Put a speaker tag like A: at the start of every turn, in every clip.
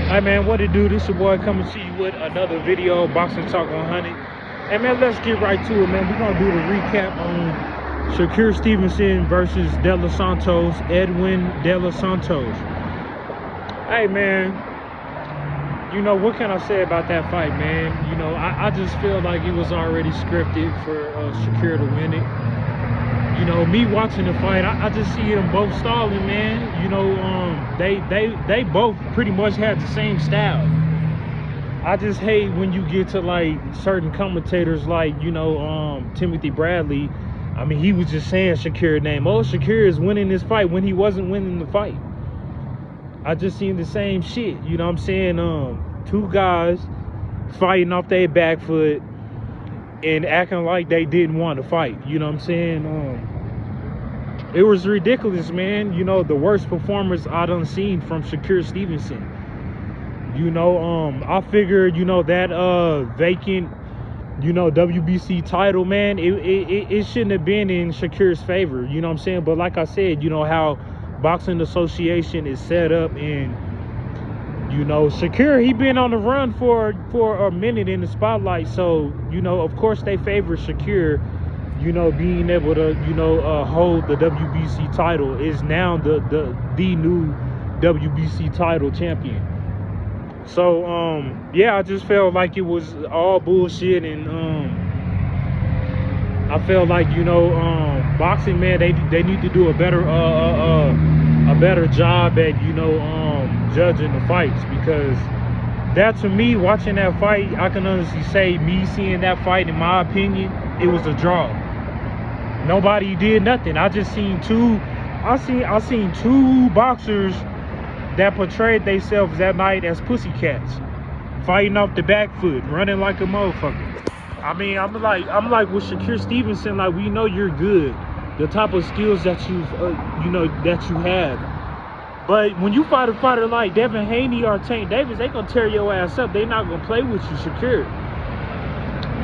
A: Hey man, what it do? This your boy coming to you with another video, Boxing Talk 100. Hey man, let's get right to it, man. We're gonna do the recap on Shakur Stephenson versus De Los Santos, Edwin De Los Santos. Hey man, you know, what can I say about that fight, man? You know, I just feel like it was already scripted for Shakur to win it. You know, me watching the fight, I just see them both stalling, man. You know, they both pretty much have the same style. I just hate when you get to like certain commentators like, you know, Timothy Bradley. I mean, he was just saying Shakur's name. Oh, Shakur is winning this fight when he wasn't winning the fight. I just seen the same shit. You know what I'm saying? Two guys fighting off their back foot and acting like they didn't want to fight. You know what I'm saying? It was ridiculous, man. You know, the worst performance I done seen from Shakur Stephenson. You know, I figured, you know, that vacant, you know, WBC title, man, it shouldn't have been in Shakur's favor. You know what I'm saying? But like I said, you know how Boxing Association is set up, and you know, Shakur, he been on the run for a minute in the spotlight. So, you know, of course they favor Shakur, you know, being able to, you know, hold the WBC title, is now the new WBC title champion. So, yeah, I just felt like it was all bullshit, and I felt like, you know, boxing, man, they need to do a better job at, you know, judging the fights, because that, to me, watching that fight, I can honestly say, me seeing that fight, in my opinion, it was a draw. Nobody did nothing. I seen two boxers that portrayed themselves that night as pussycats, fighting off the back foot, running like a motherfucker. I mean, I'm like with Shakur Stephenson, like, we know you're good, the type of skills that you've, you know, that you have. But when you fight a fighter like Devin Haney or Tank Davis, they gonna tear your ass up. They not gonna play with you, Shakur.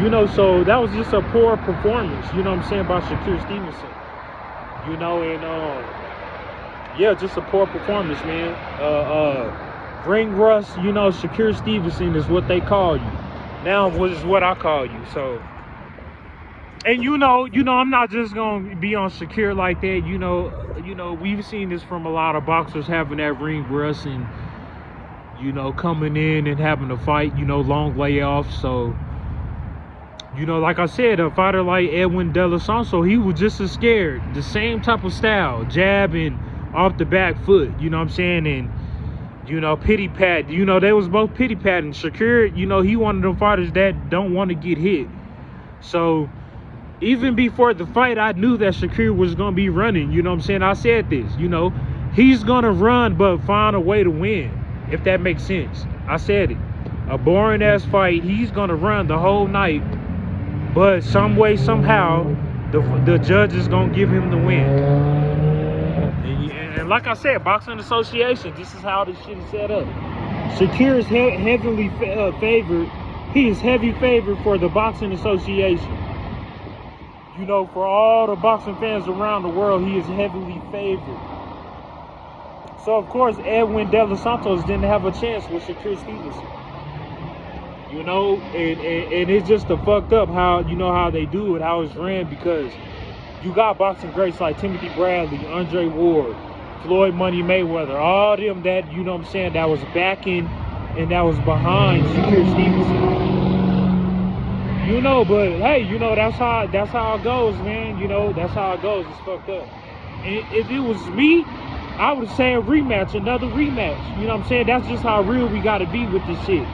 A: You know, so that was just a poor performance, you know what I'm saying, by Shakur Stephenson. You know, and yeah, just a poor performance, man. Ring rust, you know, Shakur Stephenson is what they call you. Now is what I call you. So, and you know, I'm not just gonna be on Shakur like that. You know, we've seen this from a lot of boxers, having that ring rust and, you know, coming in and having to fight, you know, long layoffs. So, you know, like I said, a fighter like Edwin De Los Santos, he was just as scared. The same type of style, jab and off the back foot, you know what I'm saying? And, you know, pity pat, you know, they was both pity patting. Shakur, you know, he one of them fighters that don't want to get hit. So, even before the fight, I knew that Shakur was going to be running, you know what I'm saying? I said this, you know, he's going to run but find a way to win, if that makes sense. I said it. A boring-ass fight, he's going to run the whole night, but some way, somehow, the judge is going to give him the win. And like I said, Boxing Association, this is how this shit is set up. Shakur is heavily favored. He is heavy favored for the Boxing Association. You know, for all the boxing fans around the world, he is heavily favored. So, of course, Edwin De Los Santos didn't have a chance with Shakur Stephenson. You know, and it's just a fucked up how, you know, how they do it, how it's ran, because you got boxing greats like Timothy Bradley, Andre Ward, Floyd Money Mayweather, all them that, you know what I'm saying, that was backing and that was behind Shakur Stephenson. You know, but hey, you know, that's how it goes, man. You know, that's how it goes. It's fucked up. And if it was me, I would say a rematch, another rematch. You know what I'm saying? That's just how real we gotta be with this shit.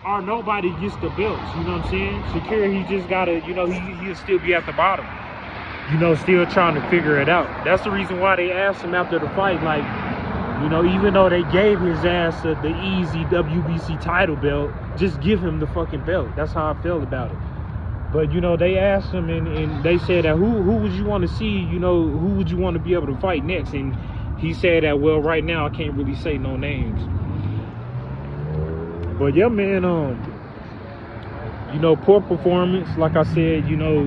A: Or nobody gets the belts, you know what I'm saying? Shakur, he just gotta, you know, he'll still be at the bottom. You know, still trying to figure it out. That's the reason why they asked him after the fight, like, you know, even though they gave his ass the easy WBC title belt, just give him the fucking belt. That's how I felt about it. But, you know, they asked him, and they said that who would you want to see, you know, who would you want to be able to fight next? And he said that, well, right now I can't really say no names. But yeah, man, you know, poor performance. Like I said, you know,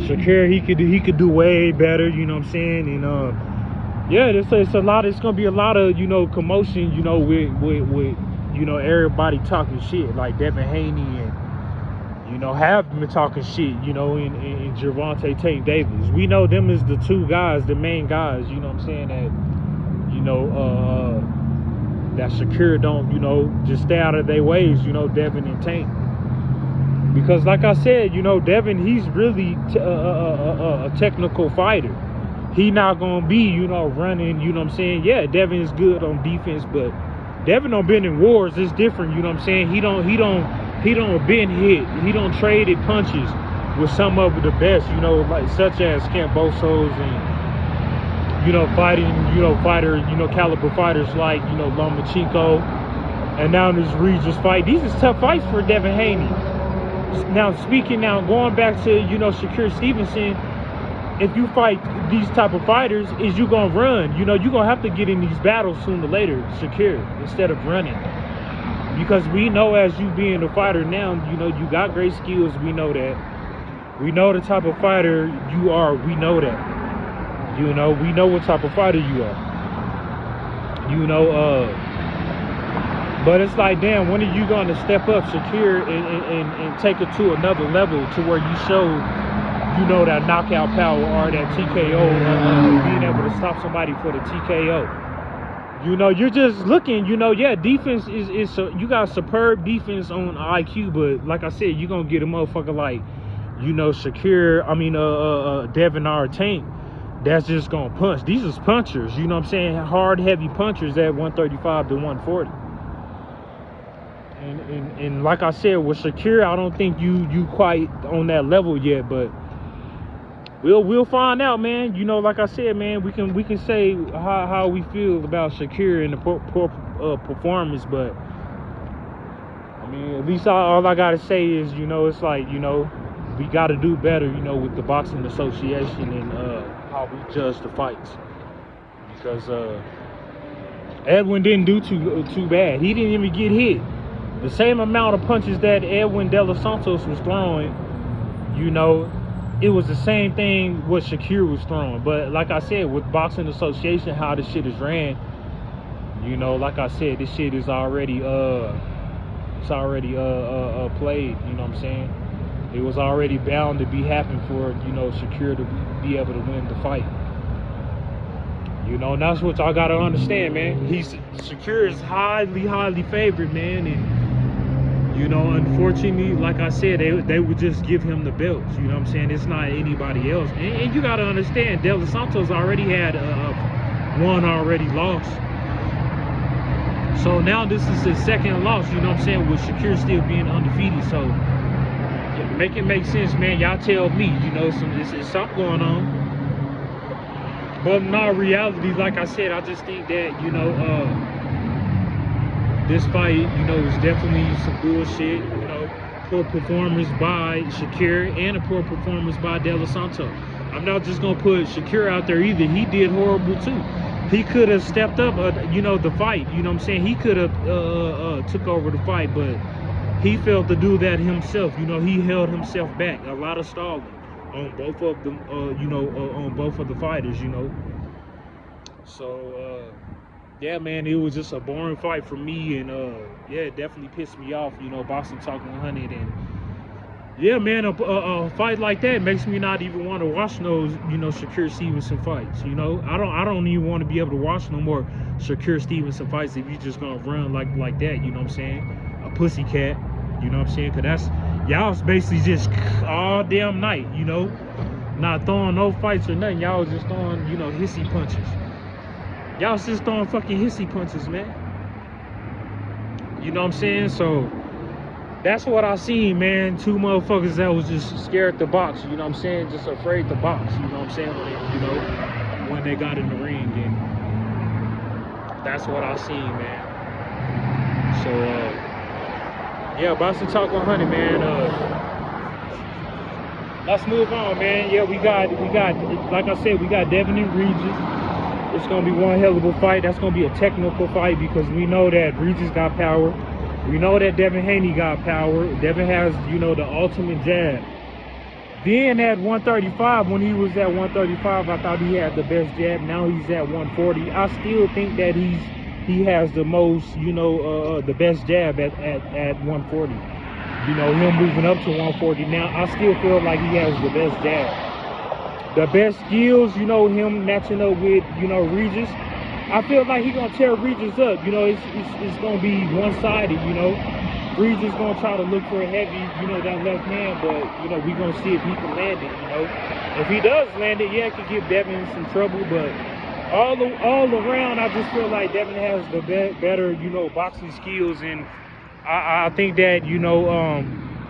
A: Shakur, he could do way better, you know what I'm saying? And Yeah, it's a lot. It's gonna be a lot of, you know, commotion, you know, with you know, everybody talking shit like Devin Haney and, you know, have been talking shit, you know, in Gervonta Tank Davis. We know them as the two guys, the main guys, you know what I'm saying, that, you know, that Shakur don't, you know, just stay out of their ways, you know, Devin and Tank. Because like I said, you know, Devin, he's really a technical fighter. He not gonna be, you know, running, you know what I'm saying? Yeah, Devin is good on defense, but Devin don't been in wars. It's different, you know what I'm saying? He don't been hit. He don't traded punches with some of the best, you know, like such as Cambosos and, you know, fighting, you know, caliber fighters like, you know, Lomachenko, and now this Regis fight. These is tough fights for Devin Haney. Now going back to, you know, Shakur Stephenson, if you fight these type of fighters, is you gonna run. You know, you're gonna have to get in these battles sooner or later, Shakur, instead of running. Because we know, as you being a fighter now, you know, you got great skills. We know that. We know the type of fighter you are. We know that. You know, we know what type of fighter you are. You know, but it's like, damn, when are you gonna step up, Shakur, and take it to another level to where you show, you know, that knockout power or that TKO, being able to stop somebody for the TKO. You know, you're just looking, you know, yeah, defense is you got superb defense on IQ, but like I said, you're gonna get a motherfucker like, you know, Devin or Tank, that's just gonna punch. These is punchers, you know what I'm saying? Hard, heavy punchers at 135 to 140. And like I said, with Shakur, I don't think you quite on that level yet, but we'll find out, man. You know, like I said, man, we can say how we feel about Shakur and the poor performance, but I mean, at least all I gotta say is, you know, it's like, you know, we gotta do better, you know, with the boxing association and how we judge the fights, because Edwin didn't do too bad. He didn't even get hit. The same amount of punches that Edwin De Los Santos was throwing, you know, it was the same thing what Shakur was throwing. But like I said, with boxing association, how this shit is ran, you know, like I said, this shit is already played, you know what I'm saying? It was already bound to be happening for, you know, Shakur to be able to win the fight. You know, and that's what y'all gotta understand, man. Shakur is highly favored, man, and you know, unfortunately, like I said, they would just give him the belts. You know what I'm saying? It's not anybody else. And you got to understand, De Los Santos already had one already lost. So now this is his second loss, you know what I'm saying, with Shakur still being undefeated. So make it make sense, man. Y'all tell me, you know, there's something going on. But in all reality, like I said, I just think that, you know, this fight, you know, is definitely some bullshit. You know, poor performance by Shakur and a poor performance by De Los Santos. I'm not just gonna put Shakur out there either. He did horrible too. He could have stepped up, you know, the fight. You know what I'm saying? He could have took over the fight, but he failed to do that himself. You know, he held himself back. A lot of stalling on both of them. You know, on both of the fighters. You know, so. Yeah, man, it was just a boring fight for me, and yeah, it definitely pissed me off, you know, Boxing Talk 100, and yeah, man, a fight like that makes me not even want to watch those, you know, Shakur Stevenson fights. You know, I don't even want to be able to watch no more Shakur Stevenson fights if you just gonna run like that. You know what I'm saying? A pussycat. You know what I'm saying? Cause that's y'all's basically just all damn night. You know, not throwing no fights or nothing. Y'all was just throwing, you know, hissy punches. Y'all just throwing fucking hissy punches, man. You know what I'm saying? So that's what I seen, man. Two motherfuckers that was just scared to box, you know what I'm saying? Just afraid to box, you know what I'm saying? When they, you know, when they got in the ring, and that's what I seen, man. So yeah, Boxing Talk 100, man. Let's move on, man. Yeah, we got like I said, we got Devin and Regis. It's gonna be one hell of a fight. That's gonna be a technical fight, because we know that Regis got power. We know that Devin Haney got power. Devin has, you know, the ultimate jab. Then at 135, when he was at 135, I thought he had the best jab. Now he's at 140. I still think that he has the most, you know, the best jab at 140. You know, him moving up to 140 now, I still feel like he has the best jab. The best skills, you know, him matching up with, you know, Regis. I feel like he's going to tear Regis up. You know, it's going to be one-sided, you know. Regis going to try to look for a heavy, you know, that left hand, but, you know, we're going to see if he can land it, you know. If he does land it, yeah, it could give Devin some trouble, but all around, I just feel like Devin has the better, you know, boxing skills, and I think that, you know,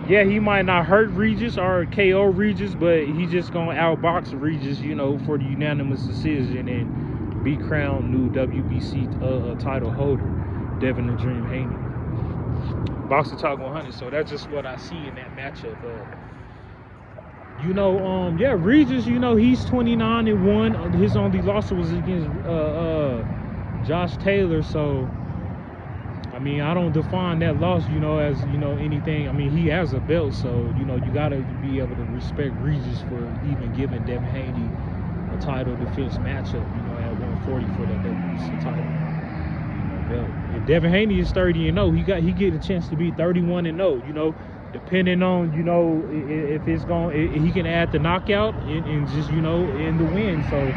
A: yeah, he might not hurt Regis or KO Regis, but he's just going to outbox Regis, you know, for the unanimous decision and be crowned new WBC title holder, Devin the Dream Haney. Boxing Talk 100. So that's just what I see in that matchup. You know, yeah, Regis, you know, he's 29-1. His only loss was against Josh Taylor. So I mean, I don't define that loss, you know, as, you know, anything. I mean, he has a belt, so, you know, you got to be able to respect Regis for even giving Devin Haney a title defense matchup, you know, at 140 for that WBC title, you know, belt. If Devin Haney is 30-0, he get a chance to be 31-0, you know, depending on, you know, if it's going, he can add the knockout and just, you know, in the win. So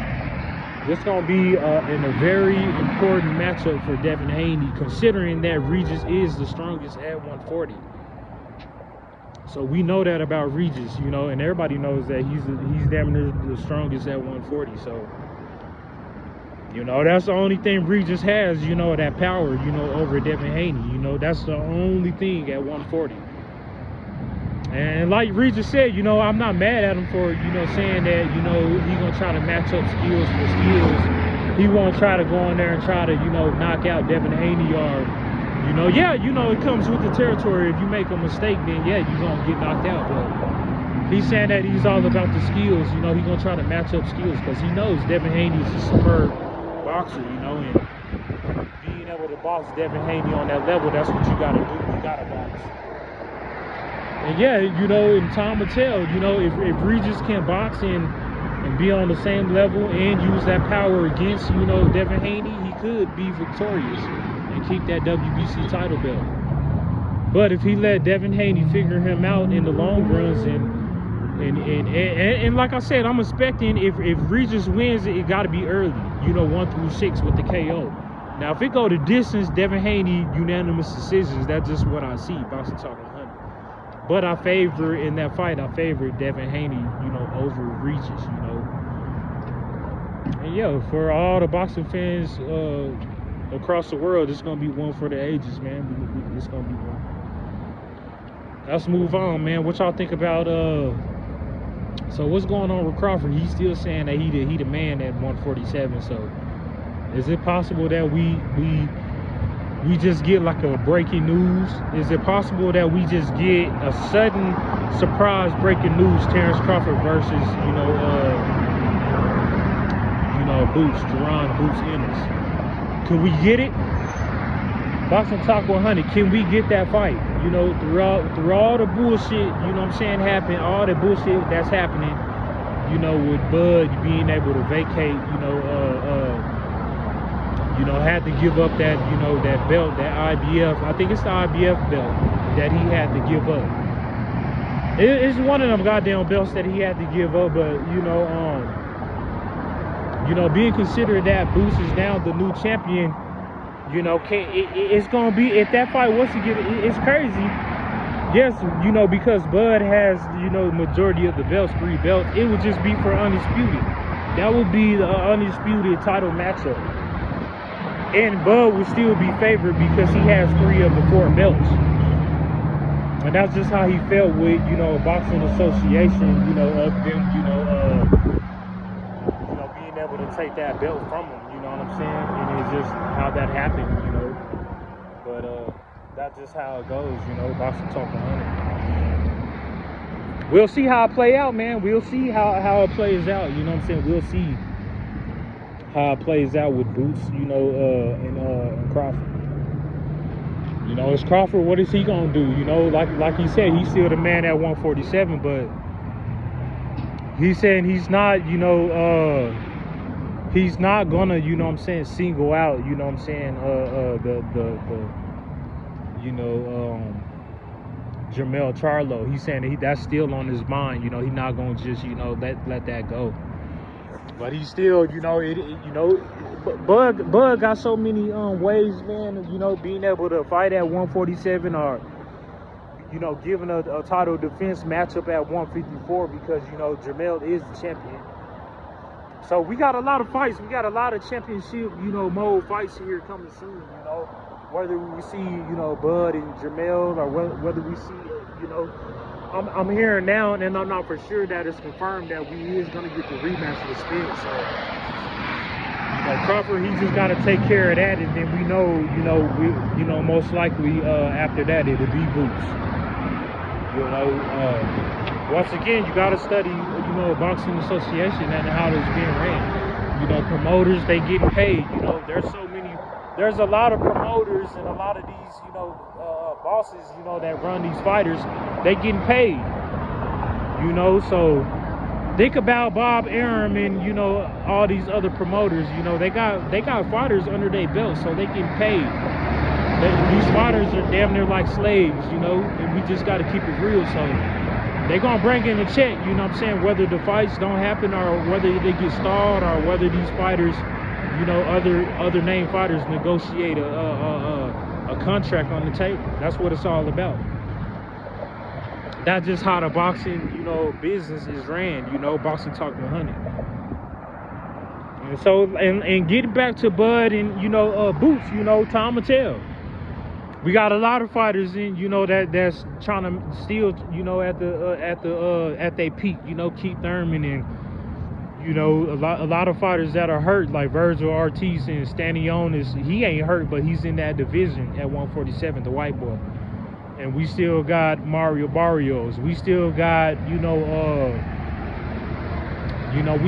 A: this going to be in a very important matchup for Devin Haney, considering that Regis is the strongest at 140. So we know that about Regis, you know, and everybody knows that he's damn near the strongest at 140. So, you know, that's the only thing Regis has, you know, that power, you know, over Devin Haney. You know, that's the only thing at 140. And like Regis said, you know, I'm not mad at him for, you know, saying that, you know, he's going to try to match up skills for skills. He won't try to go in there and try to, you know, knock out Devin Haney or, you know, yeah, you know, it comes with the territory. If you make a mistake, then, yeah, you're going to get knocked out. But he's saying that he's all about the skills. You know, he's going to try to match up skills because he knows Devin Haney is a superb boxer, you know, and being able to box Devin Haney on that level, that's what you got to do. You got to box. And yeah, you know, and time will tell, you know, if Regis can box and be on the same level and use that power against, you know, Devin Haney, he could be victorious and keep that WBC title belt. But if he let Devin Haney figure him out in the long runs and like I said, I'm expecting if Regis wins, it got to be early, you know, 1 through 6 with the KO. Now, if it go to distance, Devin Haney, unanimous decisions, that's just what I see, Boxing Talk 100. But I favor, in that fight, I favor Devin Haney, you know, over Regis, you know. And yeah, for all the boxing fans across the world, it's going to be one for the ages, man. It's going to be one. Let's move on, man. What y'all think about, so what's going on with Crawford? He's still saying that he the man at 147, so is it possible that we just get like a breaking news? Is it possible that we just get a sudden surprise breaking news, Terrence Crawford versus, you know, Jerron Boots Ennis? Can we get it? Boxing Talk 100, can we get that fight? You know, through all the bullshit, you know what I'm saying, all the bullshit that's happening, you know, with Bud being able to vacate, you know, had to give up that, you know, that belt, that IBF. I think it's the IBF belt that he had to give up. It's one of them goddamn belts that he had to give up, but, you know, being considered that Boots is now the new champion, you know, it's going to be, if that fight was to get, it's crazy. Yes, you know, because Bud has, you know, majority of the belts, 3 belts, it would just be for undisputed. That would be the undisputed title matchup. And Bud would still be favored because he has 3 of the 4 belts. And that's just how he felt with, you know, Boxing Association, you know, of them, you know, being able to take that belt from him, you know what I'm saying? And it's just how that happened, you know. But that's just how it goes, you know, Boxing Talk 100. We'll see how it play out, man. We'll see how it plays out, you know what I'm saying? We'll see how it plays out with Boots, you know, and Crawford. You know, it's Crawford, what is he gonna do? You know, like he said, he's still the man at 147, but He's saying he's not, you know, he's not gonna, you know what I'm saying, single out, you know what I'm saying, you know, Jermell Charlo. He's saying that's still on his mind, you know, he's not gonna just, you know, let that go. But he's still, you know, you know, Bud got so many ways, man, you know, being able to fight at 147 or, you know, giving a title defense matchup at 154 because, you know, Jermell is the champion. So we got a lot of fights. We got a lot of championship, you know, mode fights here coming soon, you know. Whether we see, you know, Bud and Jermell or whether we see, you know, I'm hearing now, and I'm not for sure that it's confirmed that we is going to get the rematch with Spence. So, you know, Crawford, he just got to take care of that, and then we know, you know, most likely after that it'll be Boots. You know, once again, you got to study, you know, boxing association and how it's being ran. You know, promoters, they getting paid. You know, there's a lot of promoters and a lot of these, you know, bosses, you know, that run these fighters. They getting paid. You know, so think about Bob Arum and, you know, all these other promoters. You know, they got fighters under their belt, so they getting paid. These fighters are damn near like slaves, you know, and we just got to keep it real. So they're going to bring in a check, you know what I'm saying, whether the fights don't happen or whether they get stalled or whether these fighters, you know, other named fighters negotiate a contract on the table. That's what it's all about. That's just how the boxing, you know, business is ran, you know, Boxing Talk 100. And so, and getting back to Bud and, you know, Boots, you know, time will tell. We got a lot of fighters in, you know, that's trying to still, you know, at their peak, you know, Keith Thurman and, you know, a lot of fighters that are hurt, like Virgil Ortiz and Stanionis. He ain't hurt, but he's in that division at 147, the white boy. And we still got Mario Barrios. We still got, we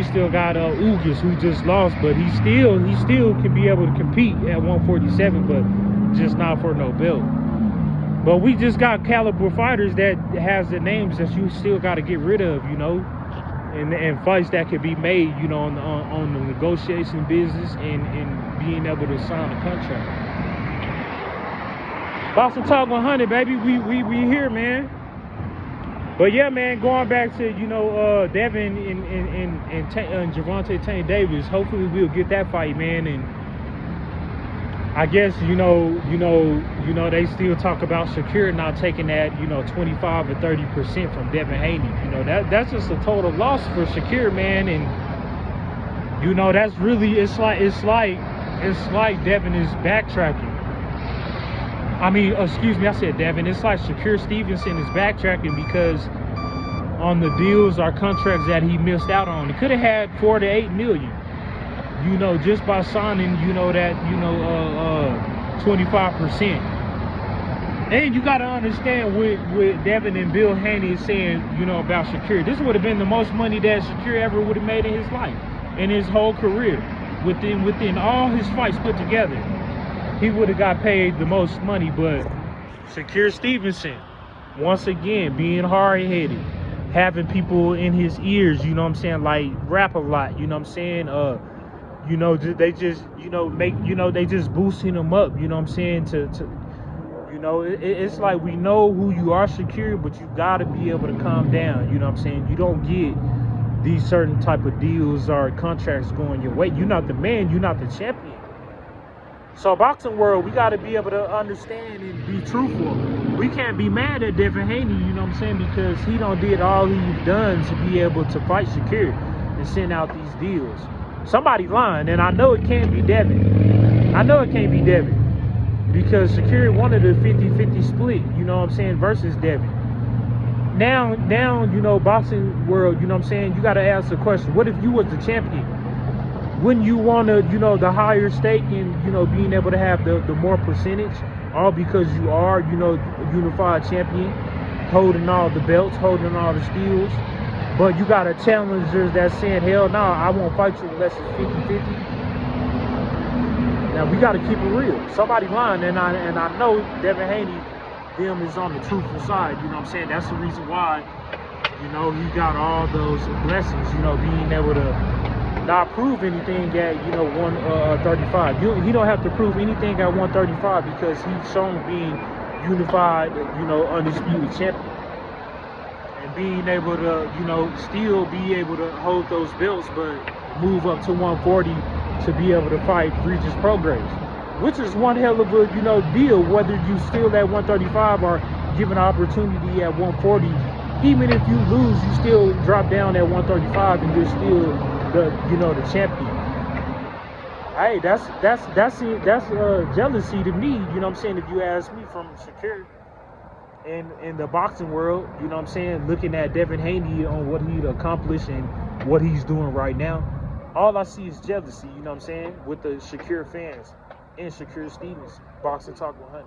A: still got Ugas, who just lost, but he still can be able to compete at 147, but just not for no belt. But we just got caliber fighters that has the names that you still got to get rid of, you know, and fights that could be made, you know, on the negotiation business and being able to sign a contract. Boxing Talk 100, baby, we here, man. But yeah, man, going back to, you know, Devin and Gervonta Tank Davis, hopefully we'll get that fight, man. And I guess, you know, they still talk about Shakur not taking that, you know, 25 or 30% from Devin Haney. You know, that's just a total loss for Shakur, man. And, you know, that's really, it's like Devin is backtracking. I mean, excuse me, I said Devin. It's like Shakur Stephenson is backtracking because on the deals or contracts that he missed out on, he could have had $4 to $8 million. You know, just by signing, you know, that, you know, 25%. And you got to understand what Devin and Bill Haney is saying, you know, about Shakur. This would have been the most money that Shakur ever would have made in his life, in his whole career. Within all his fights put together, he would have got paid the most money. But Shakur Stephenson, once again, being hard-headed, having people in his ears, you know what I'm saying, like rap a lot, you know what I'm saying, you know, they just, you know, they just boosting him up, you know what I'm saying, to you know, it's like we know who you are, Shakur, but you got to be able to calm down, you know what I'm saying. You don't get these certain type of deals or contracts going your way. You're not the man, you're not the champion. So boxing world, we got to be able to understand and be truthful. We can't be mad at Devin Haney, you know what I'm saying, because he done did all he's done to be able to fight Shakur and send out these deals. Somebody lying, and I know it can't be Devin. I know it can't be Devin because Shakur wanted a 50-50 split, you know what I'm saying, versus Devin. Now, you know, boxing world, you know what I'm saying, you got to ask the question, what if you was the champion? Wouldn't you want to, you know, the higher stake and, you know, being able to have the more percentage, all because you are, you know, unified champion, holding all the belts, holding all the steals? But you got a challenger that's saying, hell no, I won't fight you unless it's 50-50. Now, we got to keep it real. Somebody lying, and I know Devin Haney, them is on the truthful side, you know what I'm saying? That's the reason why You know, he got all those blessings, you know, being able to not prove anything at, you know, 135. He don't have to prove anything at 135 because he's shown being unified, you know, undisputed champion. And being able to, you know, still be able to hold those belts, but move up to 140 to be able to fight Regis Prograis, which is one hell of a, you know, deal, whether you still at 135 or given an opportunity at 140. Even if you lose, you still drop down at 135 and you're still the, you know, the champion. Hey, that's jealousy to me, you know what I'm saying, if you ask me, from Shakur. In the boxing world, you know what I'm saying, looking at Devin Haney on what he'd accomplished and what he's doing right now, all I see is jealousy, you know what I'm saying, with the Shakur fans and Shakur Stephenson. Boxing Talk 100.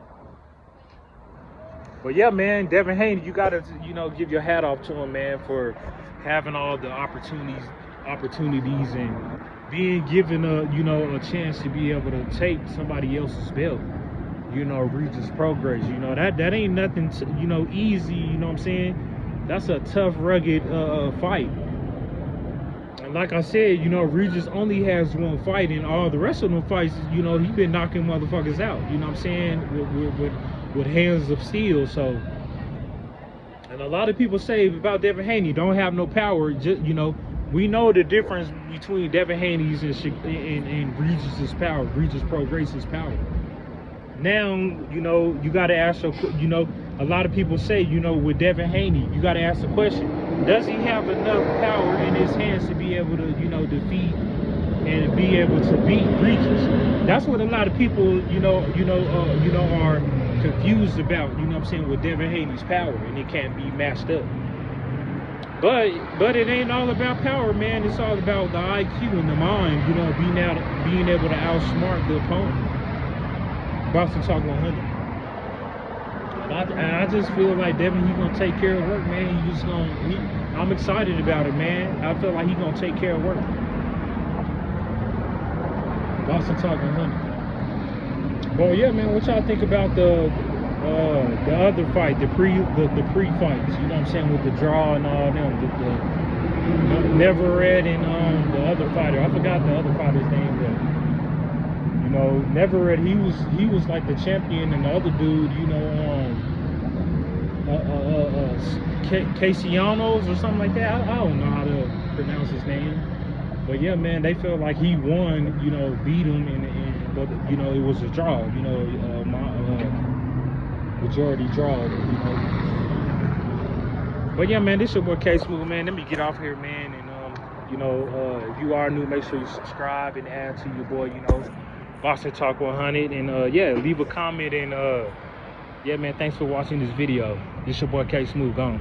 A: But yeah, man, Devin Haney, you gotta, you know, give your hat off to him, man, for having all the opportunities and being given a, you know, a chance to be able to take somebody else's belt. You know, Regis Prograis, you know, that ain't nothing, you know, easy, you know what I'm saying? That's a tough, rugged fight. And like I said, you know, Regis only has one fight, and all the rest of them fights, you know, he been knocking motherfuckers out, you know what I'm saying, with hands of steel. So, and a lot of people say about Devin Haney, don't have no power. Just, you know, we know the difference between Devin Haney's and Regis's power, Regis Prograis' power. Now, you know, you got to ask, you know, a lot of people say, you know, with Devin Haney, you got to ask the question, does he have enough power in his hands to be able to, you know, defeat and be able to beat Regis? That's what a lot of people, you know, are confused about, you know what I'm saying, with Devin Haney's power, and it can't be matched up. But it ain't all about power, man. It's all about the IQ and the mind, you know, being able to outsmart the opponent. Boxing Talk 100. And I just feel like Devin, he's gonna take care of work, man. I'm excited about it, man. I feel like he's gonna take care of work. Boxing Talk 100. Well, yeah, man. What y'all think about the other fight, the pre-fights? You know what I'm saying, with the draw and all them, the Never Red and the other fighter. I forgot the other fighter's name, but. You know, Never Red, he was like the champion, and the other dude, you know, Casianos or something like that. I don't know how to pronounce his name, but yeah, man, they felt like he won, you know, beat him, but you know, it was a draw, you know, majority draw, you know. But yeah, man, this your boy K Smooth, man. Let me get off here, man, and you know, if you are new, make sure you subscribe and add to your boy, you know, Boxing Talk 100, and yeah, leave a comment, and yeah, man, thanks for watching this video. This your boy K Smooth, gone.